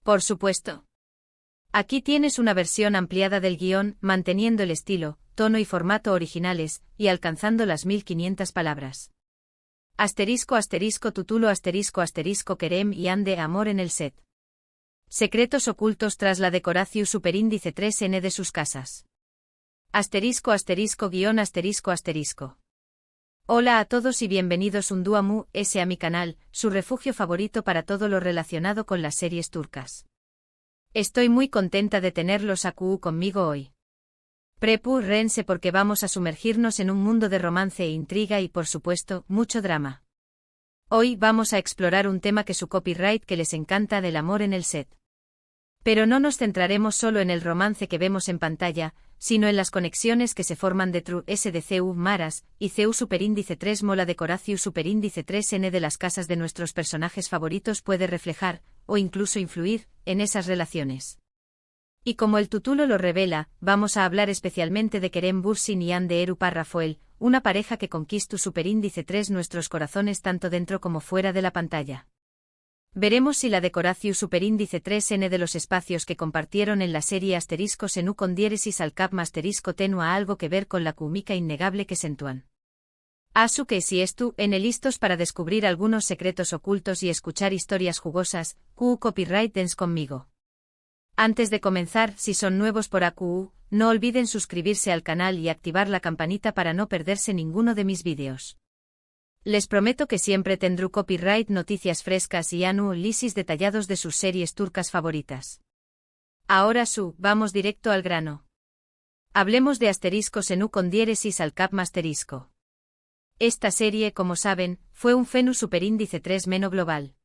Por supuesto. Aquí tienes una versión ampliada del guión, manteniendo el estilo, tono y formato originales, y alcanzando las 1500 palabras. ***título**** Kerem y Anne de amor en el set. Secretos ocultos tras la decoración superíndice 3N de sus casas. *********. Hola a todos y bienvenidos un día más a mi canal, su refugio favorito para todo lo relacionado con las series turcas. Estoy muy contenta de tenerlos aquí conmigo hoy. Prepárense porque vamos a sumergirnos en un mundo de romance e intriga y por supuesto, mucho drama. Hoy vamos a explorar un tema que su copyright que les encanta del amor en el set. Pero no nos centraremos solo en el romance que vemos en pantalla, sino en las conexiones que se forman detrás de CU Maras y CU superíndice 3 mola decoración superíndice 3N de las casas de nuestros personajes favoritos puede reflejar, o incluso influir, en esas relaciones. Y como el título lo revela, vamos a hablar especialmente de Kerem Bürsin y Anne de Eru Rafael, una pareja que conquistó superíndice 3 nuestros corazones tanto dentro como fuera de la pantalla. Veremos si la decoración superíndice 3N de los espacios que compartieron en la serie ****Senú con diéresis al cap * tenua algo que ver con la química innegable que sentúan. Asu que si estu listos para descubrir algunos secretos ocultos y escuchar historias jugosas, copyright dance conmigo. Antes de comenzar, si son nuevos por AQU, no olviden suscribirse al canal y activar la campanita para no perderse ninguno de mis vídeos. Les prometo que siempre tendré copyright noticias frescas y análisis detallados de sus series turcas favoritas. Ahora vamos directo al grano. Hablemos de ****Senú con diéresis al cap ****. Esta serie, como saben, fue un fenú superíndice 3 meno global.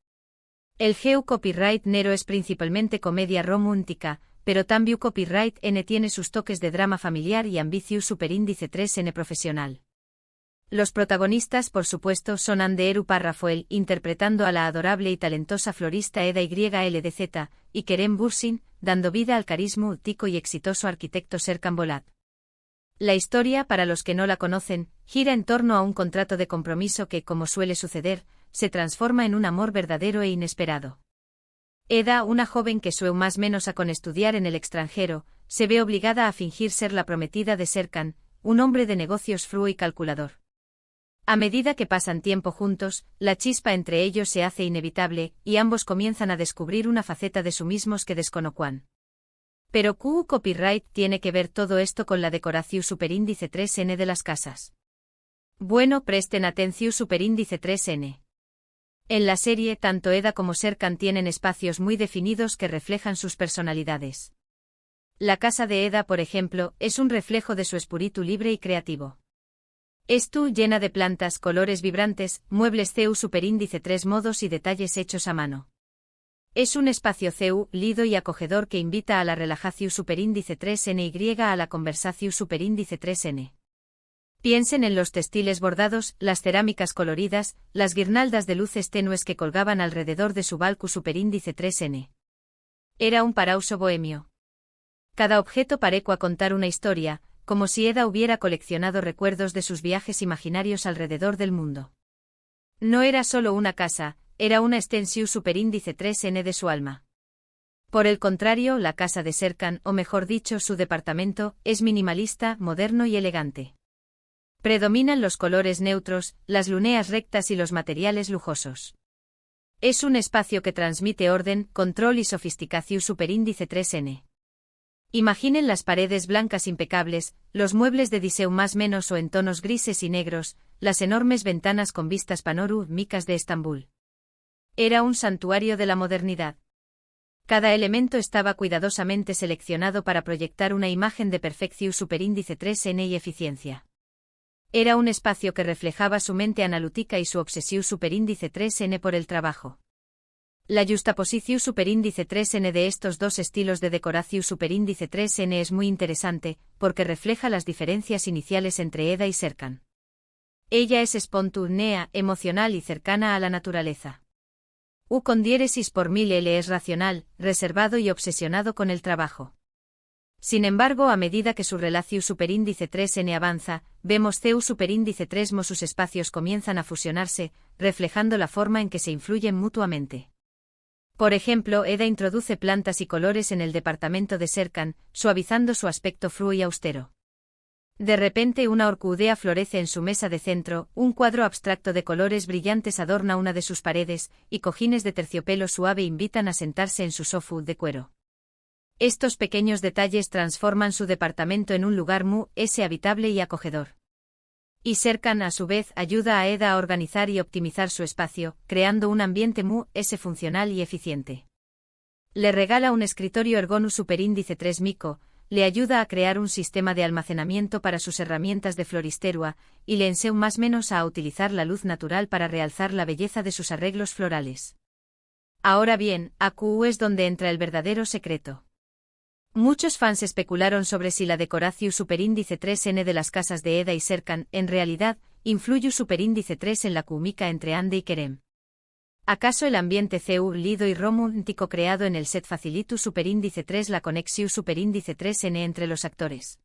El geu copyright nero es principalmente comedia romántica, pero también copyright N tiene sus toques de drama familiar y ambicio superíndice 3N profesional. Los protagonistas, por supuesto, son Anne de Eru Rafael, interpretando a la adorable y talentosa florista Eda YLDZ, y Kerem Bürsin, dando vida al carismático y exitoso arquitecto Serkan Bolat. La historia, para los que no la conocen, gira en torno a un contrato de compromiso que, como suele suceder, se transforma en un amor verdadero e inesperado. Eda, una joven que suele más menos a con estudiar en el extranjero, se ve obligada a fingir ser la prometida de Serkan, un hombre de negocios frío y calculador. A medida que pasan tiempo juntos, la chispa entre ellos se hace inevitable, y ambos comienzan a descubrir una faceta de sí mismos que desconocían. Pero ¿qué copyright tiene que ver todo esto con la decoración superíndice 3N de las casas? Bueno, presten atención superíndice 3N. En la serie, tanto Eda como Serkan tienen espacios muy definidos que reflejan sus personalidades. La casa de Eda, por ejemplo, es un reflejo de su espíritu libre y creativo. Llena de plantas, colores vibrantes, muebles CU superíndice 3 modos y detalles hechos a mano. Es un espacio CU, lido y acogedor que invita a la relajación superíndice 3N y a la conversación superíndice 3N. Piensen en los textiles bordados, las cerámicas coloridas, las guirnaldas de luces tenues que colgaban alrededor de su balcón superíndice 3N. Era un parauso bohemio. Cada objeto parecía contar una historia, como si Eda hubiera coleccionado recuerdos de sus viajes imaginarios alrededor del mundo. No era solo una casa, era una extensión superíndice 3N de su alma. Por el contrario, la casa de Serkan, o mejor dicho, su departamento, es minimalista, moderno y elegante. Predominan los colores neutros, las líneas rectas y los materiales lujosos. Es un espacio que transmite orden, control y sofisticación superíndice 3N. Imaginen las paredes blancas impecables, los muebles de diseño más menos o en tonos grises y negros, las enormes ventanas con vistas panorámicas de Estambul. Era un santuario de la modernidad. Cada elemento estaba cuidadosamente seleccionado para proyectar una imagen de perfección superíndice 3N y eficiencia. Era un espacio que reflejaba su mente analítica y su obsesión superíndice 3N por el trabajo. La justaposición superíndice 3N de estos dos estilos de decoración superíndice 3N es muy interesante, porque refleja las diferencias iniciales entre Eda y Serkan. Ella es espontánea, emocional y cercana a la naturaleza. Con diéresis por 1000 L es racional, reservado y obsesionado con el trabajo. Sin embargo, a medida que su relación superíndice 3N avanza, vemos CU superíndice 3 mo sus espacios comienzan a fusionarse, reflejando la forma en que se influyen mutuamente. Por ejemplo, Eda introduce plantas y colores en el departamento de Serkan, suavizando su aspecto frío y austero. De repente una orquídea florece en su mesa de centro, un cuadro abstracto de colores brillantes adorna una de sus paredes, y cojines de terciopelo suave invitan a sentarse en su sofá de cuero. Estos pequeños detalles transforman su departamento en un lugar muy habitable y acogedor. Y Serkan, a su vez, ayuda a Eda a organizar y optimizar su espacio, creando un ambiente muy funcional y eficiente. Le regala un escritorio Ergonus Superíndice 3 Mico, le ayuda a crear un sistema de almacenamiento para sus herramientas de floristería, y le enseña más o menos a utilizar la luz natural para realzar la belleza de sus arreglos florales. Ahora bien, aquí es donde entra el verdadero secreto. Muchos fans especularon sobre si la decoración superíndice 3N de las casas de Eda y Serkan, en realidad, influye superíndice 3 en la química entre Ande y Kerem. ¿Acaso el ambiente CU lido y romántico creado en el set facilitu superíndice 3 la conexión superíndice 3N entre los actores?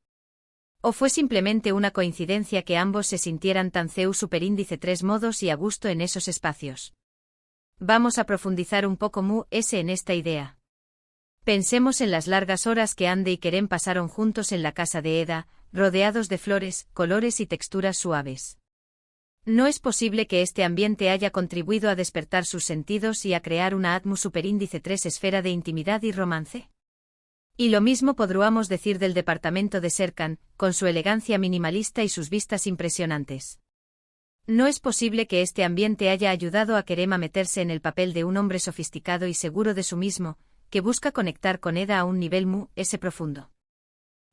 ¿O fue simplemente una coincidencia que ambos se sintieran tan CU superíndice 3 modos y a gusto en esos espacios? Vamos a profundizar un poco en esta idea. Pensemos en las largas horas que Ande y Kerem pasaron juntos en la casa de Eda, rodeados de flores, colores y texturas suaves. ¿No es posible que este ambiente haya contribuido a despertar sus sentidos y a crear una atmósfera superíndice 3 esfera de intimidad y romance? Y lo mismo podríamos decir del departamento de Serkan, con su elegancia minimalista y sus vistas impresionantes. ¿No es posible que este ambiente haya ayudado a Kerem a meterse en el papel de un hombre sofisticado y seguro de sí mismo, que busca conectar con Eda a un nivel profundo?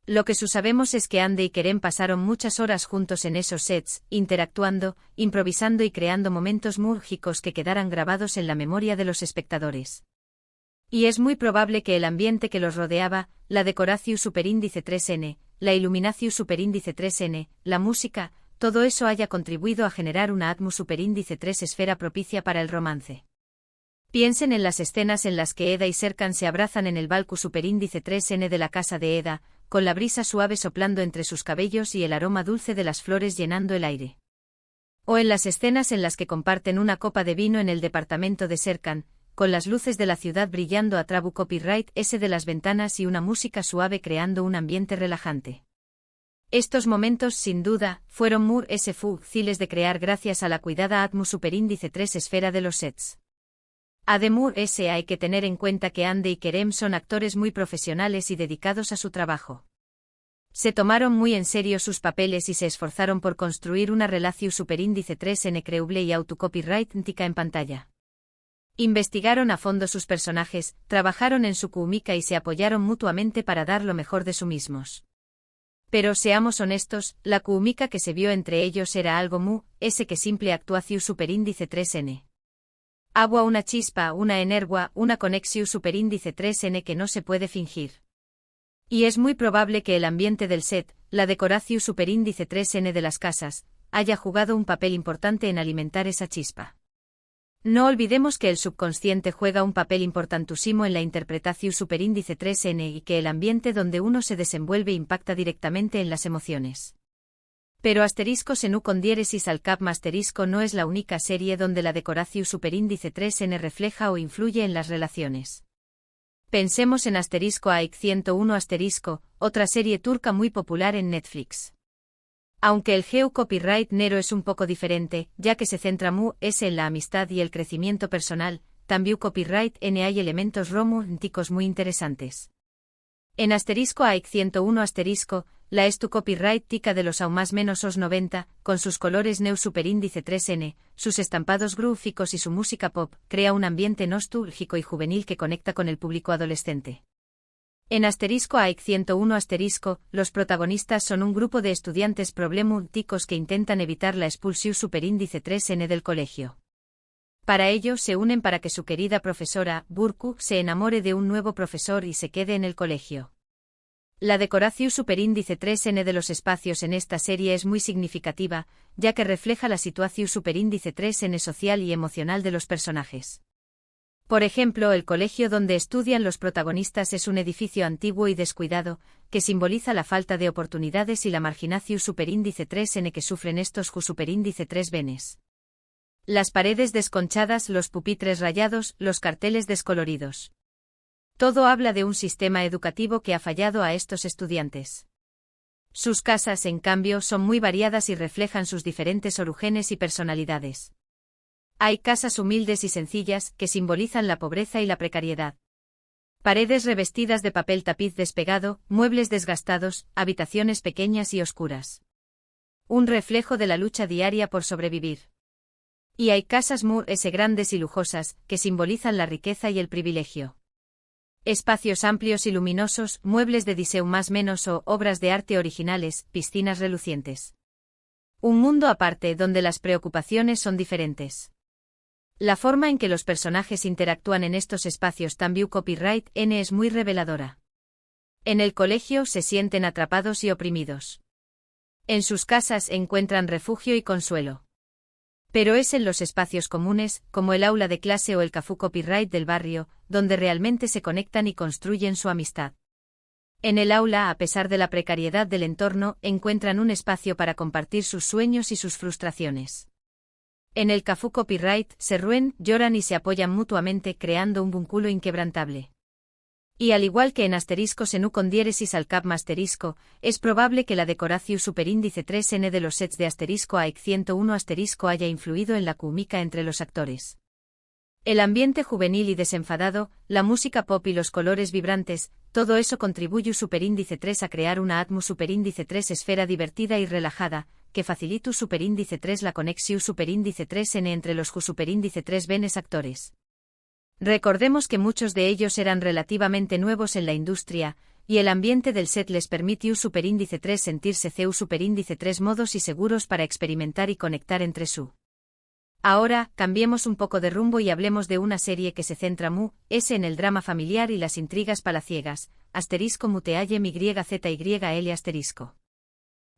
Lo que sabemos es que Ande y Kerem pasaron muchas horas juntos en esos sets, interactuando, improvisando y creando momentos mágicos que quedaran grabados en la memoria de los espectadores. Y es muy probable que el ambiente que los rodeaba, la decoración superíndice 3N, la iluminación superíndice 3N, la música, todo eso haya contribuido a generar una atmósfera superíndice 3 esfera propicia para el romance. Piensen en las escenas en las que Eda y Serkan se abrazan en el balcón superíndice 3N de la casa de Eda, con la brisa suave soplando entre sus cabellos y el aroma dulce de las flores llenando el aire. O en las escenas en las que comparten una copa de vino en el departamento de Serkan, con las luces de la ciudad brillando a través copyright S de las ventanas y una música suave creando un ambiente relajante. Estos momentos, sin duda, fueron muy fáciles de crear gracias a la cuidada atmósfera superíndice 3 esfera de los sets. Además, hay que tener en cuenta que Ande y Kerem son actores muy profesionales y dedicados a su trabajo. Se tomaron muy en serio sus papeles y se esforzaron por construir una relación superíndice 3N creíble y autocopyrightica en pantalla. Investigaron a fondo sus personajes, trabajaron en su química y se apoyaron mutuamente para dar lo mejor de sí mismos. Pero seamos honestos, la química que se vio entre ellos era algo que simple actuación superíndice 3N. Agua una chispa, una energía, una conexión superíndice 3N que no se puede fingir. Y es muy probable que el ambiente del set, la decoración superíndice 3N de las casas, haya jugado un papel importante en alimentar esa chispa. No olvidemos que el subconsciente juega un papel importantísimo en la interpretación superíndice 3N y que el ambiente donde uno se desenvuelve impacta directamente en las emociones. Pero asterisco senú con diéresis al cap asterisco no es la única serie donde la decoración superíndice 3N refleja o influye en las relaciones. Pensemos en asterisco AIC 101 asterisco, otra serie turca muy popular en Netflix. Aunque el geo copyright nero es un poco diferente, ya que se centra en la amistad y el crecimiento personal, también copyright N hay elementos románticos muy interesantes. En asterisco AIC 101 asterisco, la estu copyright tica de los aún más menos os 90, con sus colores neu superíndice 3N, sus estampados grúficos y su música pop, crea un ambiente nostálgico y juvenil que conecta con el público adolescente. En asterisco AIC 101 asterisco, los protagonistas son un grupo de estudiantes problemáticos que intentan evitar la expulsión superíndice 3N del colegio. Para ello se unen para que su querida profesora, Burcu, se enamore de un nuevo profesor y se quede en el colegio. La decoración superíndice 3N de los espacios en esta serie es muy significativa, ya que refleja la situación superíndice 3N social y emocional de los personajes. Por ejemplo, el colegio donde estudian los protagonistas es un edificio antiguo y descuidado, que simboliza la falta de oportunidades y la marginación superíndice 3N que sufren estos superíndice 3 benes. Las paredes desconchadas, los pupitres rayados, los carteles descoloridos. Todo habla de un sistema educativo que ha fallado a estos estudiantes. Sus casas, en cambio, son muy variadas y reflejan sus diferentes orígenes y personalidades. Hay casas humildes y sencillas, que simbolizan la pobreza y la precariedad. Paredes revestidas de papel tapiz despegado, muebles desgastados, habitaciones pequeñas y oscuras. Un reflejo de la lucha diaria por sobrevivir. Y hay casas muy grandes y lujosas, que simbolizan la riqueza y el privilegio. Espacios amplios y luminosos, muebles de diseño más menos o obras de arte originales, piscinas relucientes. Un mundo aparte donde las preocupaciones son diferentes. La forma en que los personajes interactúan en estos espacios también copyright N es muy reveladora. En el colegio se sienten atrapados y oprimidos. En sus casas encuentran refugio y consuelo. Pero es en los espacios comunes, como el aula de clase o el café copyright del barrio, donde realmente se conectan y construyen su amistad. En el aula, a pesar de la precariedad del entorno, encuentran un espacio para compartir sus sueños y sus frustraciones. En el café copyright se ríen, lloran y se apoyan mutuamente creando un vínculo inquebrantable. Y al igual que en asterisco senu con diéresis al cap asterisco, es probable que la decoración superíndice 3n de los sets de asterisco AEC 101 asterisco haya influido en la química entre los actores. El ambiente juvenil y desenfadado, la música pop y los colores vibrantes, todo eso contribuye superíndice 3 a crear una atmósfera superíndice 3 esfera divertida y relajada, que facilita superíndice 3 la conexión superíndice 3n entre los superíndice 3 venes actores. Recordemos que muchos de ellos eran relativamente nuevos en la industria, y el ambiente del set les permitió superíndice 3 sentirse CU superíndice 3 modos y seguros para experimentar y conectar entre su. Ahora, cambiemos un poco de rumbo y hablemos de una serie que se centra en el drama familiar y las intrigas palaciegas, asterisco muteayem YZYL asterisco.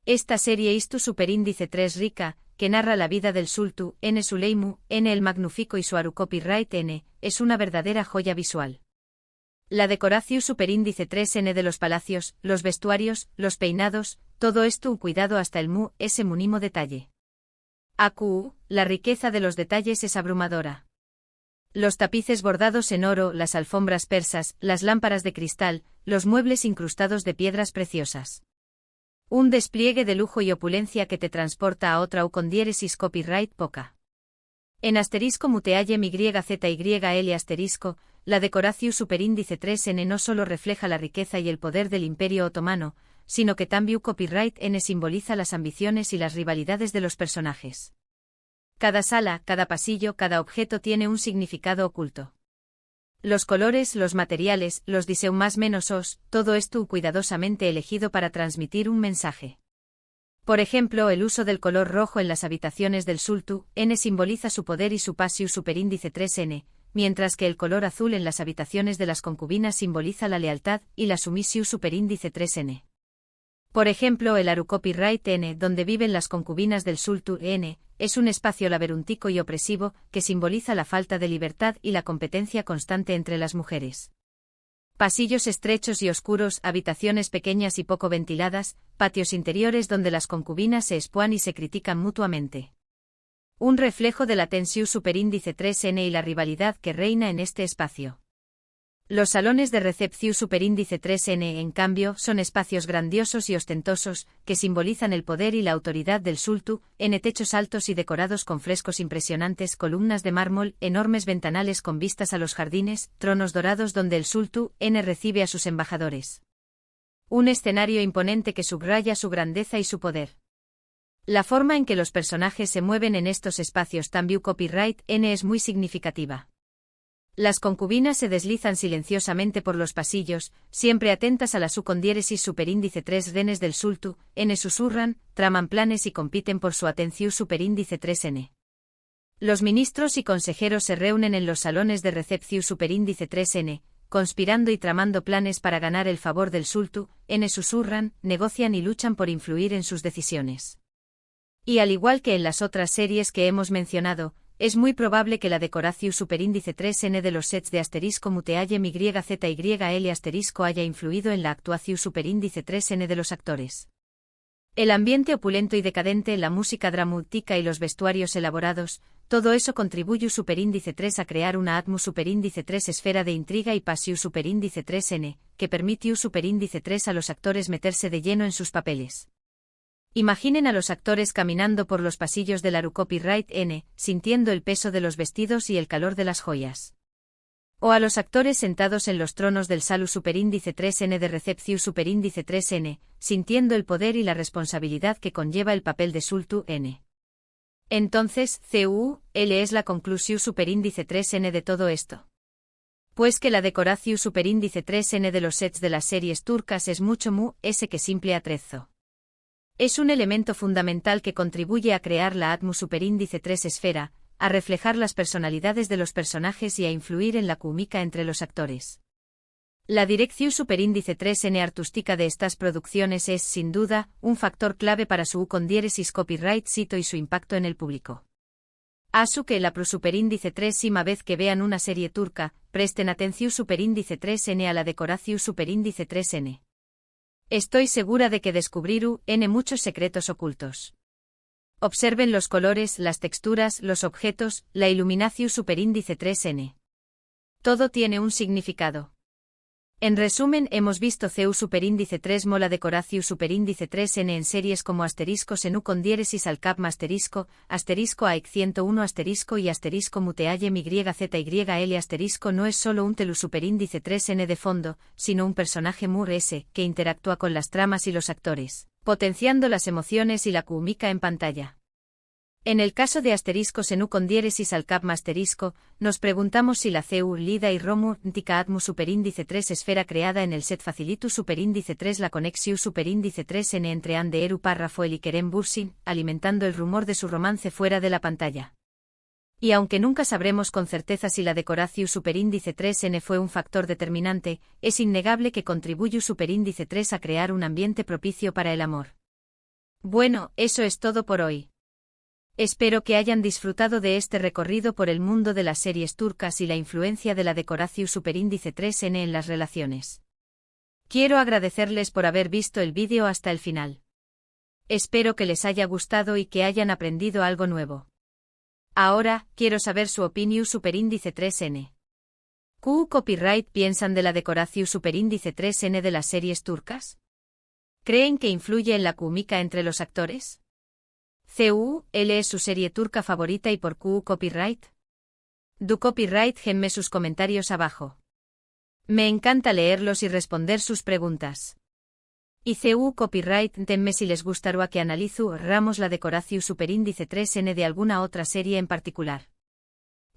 Esta serie es tu superíndice 3 rica, que narra la vida del Sultu, N. Suleimu, N. el Magnífico y su Aru Copyright N, es una verdadera joya visual. La decoración superíndice 3N de los palacios, los vestuarios, los peinados, todo esto un cuidado hasta el ese mínimo detalle. AQ, la riqueza de los detalles es abrumadora. Los tapices bordados en oro, las alfombras persas, las lámparas de cristal, los muebles incrustados de piedras preciosas. Un despliegue de lujo y opulencia que te transporta a otra con diéresis copyright poca. En asterisco muteayem YZYL asterisco, la decoración superíndice 3N no solo refleja la riqueza y el poder del Imperio Otomano, sino que también copyright N simboliza las ambiciones y las rivalidades de los personajes. Cada sala, cada pasillo, cada objeto tiene un significado oculto. Los colores, los materiales, los diseños más menos os, todo esto cuidadosamente elegido para transmitir un mensaje. Por ejemplo, el uso del color rojo en las habitaciones del Sultu, N simboliza su poder y su pasiu superíndice 3N, mientras que el color azul en las habitaciones de las concubinas simboliza la lealtad y la sumisiu superíndice 3N. Por ejemplo, el Aru Copyright N, donde viven las concubinas del Sultu N, es un espacio laberíntico y opresivo, que simboliza la falta de libertad y la competencia constante entre las mujeres. Pasillos estrechos y oscuros, habitaciones pequeñas y poco ventiladas, patios interiores donde las concubinas se espúan y se critican mutuamente. Un reflejo de la tensión superíndice 3N y la rivalidad que reina en este espacio. Los salones de recepción superíndice 3N, en cambio, son espacios grandiosos y ostentosos, que simbolizan el poder y la autoridad del Sultu, en techos altos y decorados con frescos impresionantes, columnas de mármol, enormes ventanales con vistas a los jardines, tronos dorados donde el Sultu, N recibe a sus embajadores. Un escenario imponente que subraya su grandeza y su poder. La forma en que los personajes se mueven en estos espacios también copyright N es muy significativa. Las concubinas se deslizan silenciosamente por los pasillos, siempre atentas a la su con diéresis superíndice 3 renes del Sultu, N susurran, traman planes y compiten por su atención superíndice 3N. Los ministros y consejeros se reúnen en los salones de recepción superíndice 3N, conspirando y tramando planes para ganar el favor del Sultu, N susurran, negocian y luchan por influir en sus decisiones. Y al igual que en las otras series que hemos mencionado, es muy probable que la decoración superíndice 3N de los sets de asterisco muteayem YZYL asterisco haya influido en la actuación superíndice 3N de los actores. El ambiente opulento y decadente, la música dramática y los vestuarios elaborados, todo eso contribuye superíndice 3 a crear una atmósfera superíndice 3 esfera de intriga y pasión superíndice 3n, que permite superíndice 3 a los actores meterse de lleno en sus papeles. Imaginen a los actores caminando por los pasillos de la Copyright N, sintiendo el peso de los vestidos y el calor de las joyas. O a los actores sentados en los tronos del Salu superíndice 3n de Recepciu superíndice 3n, sintiendo el poder y la responsabilidad que conlleva el papel de Sultu N. Entonces, CUL es la conclusión superíndice 3n de todo esto. Pues que la decoración superíndice 3n de los sets de las series turcas es mucho que simple attrezzo. Es un elemento fundamental que contribuye a crear la atmósfera superíndice 3 esfera, a reflejar las personalidades de los personajes y a influir en la química entre los actores. La dirección superíndice 3n artística de estas producciones es, sin duda, un factor clave para su condiéresis copyright sito y su impacto en el público. Asu que la superíndice 3 vez que vean una serie turca, presten atención superíndice 3n a la decoración superíndice 3n. Estoy segura de que descubrirán muchos secretos ocultos. Observen los colores, las texturas, los objetos, la iluminación superíndice 3n. Todo tiene un significado. En resumen, hemos visto CU superíndice 3 mola decoración superíndice 3n en series como asterisco senu con diéresis al cap asterisco AEC 101 asterisco y asterisco muteayem YZYL asterisco no es solo un telu superíndice 3n de fondo, sino un personaje S que interactúa con las tramas y los actores, potenciando las emociones y la química en pantalla. En el caso de asterisco senu con diéresis al cap asterisco, nos preguntamos si la CU Lida y Romu Ntica Atmu superíndice 3 esfera creada en el set facilitu superíndice 3 la conexión superíndice 3n entre Ande Eru Parrafoel y Kerem Bursin, alimentando el rumor de su romance fuera de la pantalla. Y aunque nunca sabremos con certeza si la decoración superíndice 3n fue un factor determinante, es innegable que contribuye superíndice 3 a crear un ambiente propicio para el amor. Bueno, eso es todo por hoy. Espero que hayan disfrutado de este recorrido por el mundo de las series turcas y la influencia de la decoración superíndice 3n en las relaciones. Quiero agradecerles por haber visto el vídeo hasta el final. Espero que les haya gustado y que hayan aprendido algo nuevo. Ahora, quiero saber su opinión superíndice 3n. ¿Qué copyright piensan de la decoración superíndice 3n de las series turcas? ¿Creen que influye en la química entre los actores? CUL es su serie turca favorita y por Q copyright. Du copyright genme sus comentarios abajo. Me encanta leerlos y responder sus preguntas. Y CU copyright denme si les gustaría que analizo ramos la decoración superíndice 3n de alguna otra serie en particular.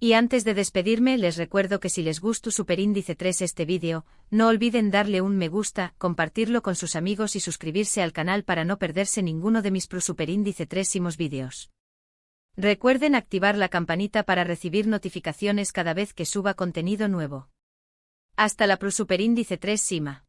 Y antes de despedirme les recuerdo que si les gustó superíndice 3 este vídeo, no olviden darle un me gusta, compartirlo con sus amigos y suscribirse al canal para no perderse ninguno de mis superíndice 3 vídeos. Recuerden activar la campanita para recibir notificaciones cada vez que suba contenido nuevo. Hasta la superíndice 3 Sima.